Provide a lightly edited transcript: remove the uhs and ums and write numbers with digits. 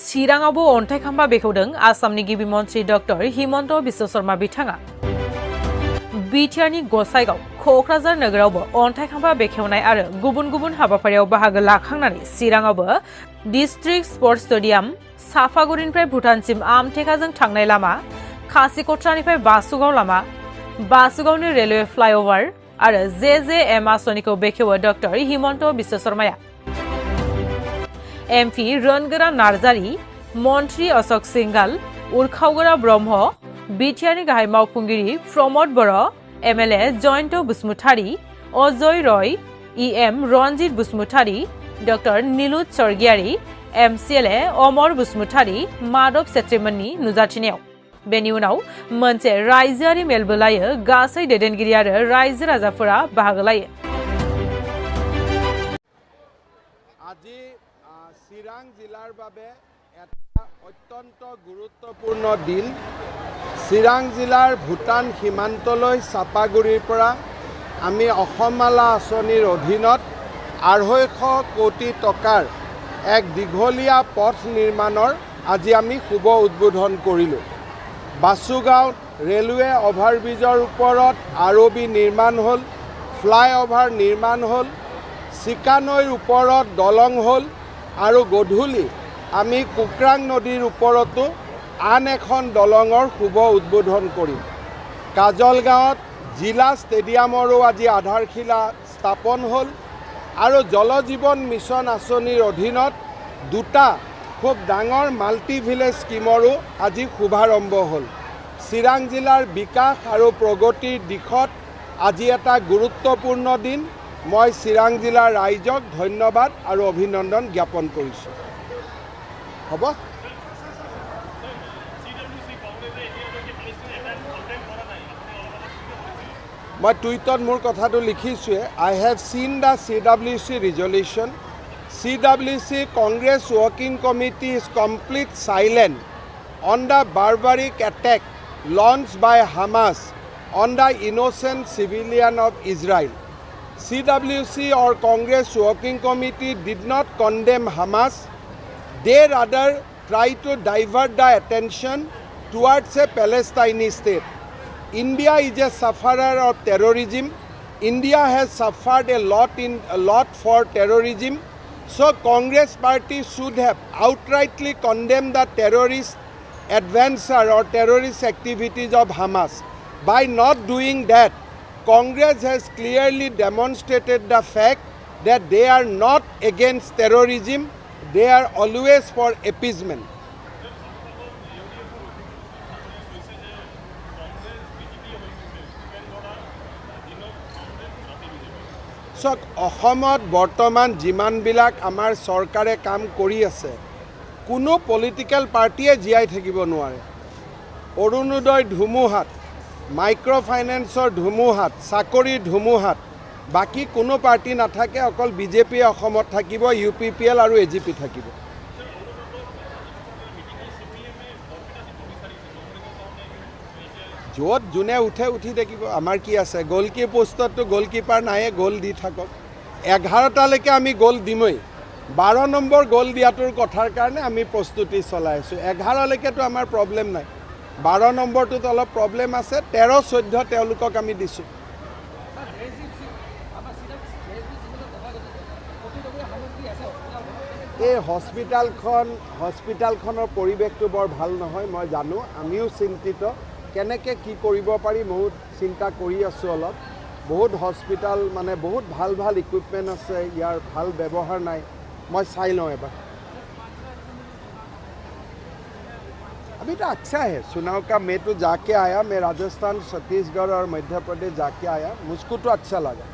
चिराङावबो अन्थाइ खाम्फा बेखेवदों आसामनि गिबि मन्त्रि डक्टर हिमन्त बिश्व शर्मा बिथाङा। बिटिआरनि गसाइगाव क'क्राझार नोगोरावबो अन्थाइ खाम्फा बेखेवनाय आरो गुबुन गुबुन हाबाफारियाव बाहागो लाखांनानै चिराङावबो डिस्ट्रिक्ट स्पर्ट्स स्टेडियाम, साफागुरिनिफ्राय भुटानसिम आमटेकाजों थांनाय लामा, खासिक'त्रानिफ्राय बासुगाव लामा, बासुगावनि रेलवे फ्लाइअभार आरो JJM आसनिखौ बेखेवो डक्टर हिमन्त बिश्व शर्माया। MP रनगोरा नार्जारी, मन्त्री अशोक सिंघाल, उर्खावगोरा ब्रह्म, बिटिआरनि गाहाय मावफुंगिरि Pramod Boro', MLA Jayanta Basumatary, Ajay Roy, EM Ranjit Basumatary, doctor Nilut Swargiary, MCLA Amar Basumatary, Madhab सेत्रीमोननि नुजाथिनायाव। बेनि उनाव मोनसे रायजोआरि मेलबो लायो, गासै दैदेनगिरि आरो रायजो राजाफोरा बाहागो लायो। আজি চিৰাং জিলাৰ বাবে এটা অত্যন্ত গুৰুত্বপূৰ্ণ দিন। চিৰাং জিলাৰ ভূটান সীমান্তলৈ চাপাগুৰিৰ পৰা আমি অসমমালা আঁচনিৰ অধীনত 250 কোটি টকাৰ এক দীঘলীয়া পথ নিৰ্মাণৰ আজি আমি শুভ উদ্বোধন কৰিলোঁ। বাসুগাঁৱত ৰেলৱে অভাৰব্ৰিজৰ ওপৰত ROB নিৰ্মাণ হ'ল, ফ্লাইঅভাৰ নিৰ্মাণ হ'ল, চিকানৈৰ ওপৰত দলং হ'ল আৰু গধূলি আমি কুকৰাং নদীৰ ওপৰতো আন এখন দলঙৰ শুভ উদ্বোধন কৰিম। কাজলগাঁৱত জিলা ষ্টেডিয়ামৰো আজি আধাৰশিলা স্থাপন হ'ল আৰু জল জীৱন মিছন আঁচনিৰ অধীনত দুটা খুব ডাঙৰ মাল্টি ভিলেজ স্কিমৰো আজি শুভাৰম্ভ হ'ল। চিৰাং জিলাৰ বিকাশ আৰু প্ৰগতিৰ দিশত আজি এটা গুৰুত্বপূৰ্ণ দিন। মই চিৰাং জিলাৰ ৰাইজক ধন্যবাদ আৰু অভিনন্দন জ্ঞাপন কৰিছোঁ। হ'ব? মই টুইটত মোৰ কথাটো লিখিছোঁৱে। I have seen the CWC resolution. CWC Congress Working Committee is complete silent on the barbaric attack launched by Hamas on the innocent civilian of Israel. CWC or Congress Working Committee did not condemn Hamas. They rather try to divert the attention towards a Palestinian state. India is a sufferer of terrorism. India has suffered a lot for terrorism. So Congress party should have outrightly condemned the terrorist adventure or terrorist activities of Hamas. By not doing that, Congress has clearly demonstrated the fact that they are not against terrorism, they are always for appeasement. So, অসমত বৰ্তমান যিমানবিলাক আমাৰ চৰকাৰে কাম কৰি আছে, কোনো political পাৰ্টিয়ে জীয়াই থাকিব নোৱাৰে। অৰুণোদয় ধুমুহাত, মাইক্ৰ' ফাইনেন্সৰ ধুমুহাত, চাকৰিৰ ধুমুহাত বাকী কোনো পাৰ্টি নাথাকে, অকল BJP অসমত থাকিব, UPPL আৰু AGP থাকিব। য'ত যোনে উঠে উঠি থাকিব, আমাৰ কি আছে? গ'লকি পোষ্টততো গ'লকিপাৰ নায়ে, গ'ল দি থাকক। 11টালৈকে আমি গ'ল দিমেই। 12 নম্বৰ গ'ল দিয়াটোৰ কথাৰ কাৰণে আমি প্ৰস্তুতি চলাই আছোঁ। 11লৈকেতো আমাৰ প্ৰব্লেম নাই, 12 নম্বৰটোত অলপ প্ৰব্লেম আছে। 13-14 তেওঁলোকক আমি দিছোঁ। এই হস্পিটালখনৰ পৰিৱেশটো বৰ ভাল নহয়, মই জানো। আমিও চিন্তিত, কেনেকৈ কি কৰিব পাৰি বহুত চিন্তা কৰি আছোঁ অলপ। বহুত হস্পিটাল মানে বহুত ভাল ভাল ইকুইপমেণ্ট আছে, ইয়াৰ ভাল ব্যৱহাৰ নাই। মই চাই লওঁ এবাৰ। अभी तो अच्छा है। चुनाव का मैं तो जाके आया, मैं राजस्थान, छत्तीसगढ़ और मध्य प्रदेश जाके आया, मुझको तो अच्छा लगा।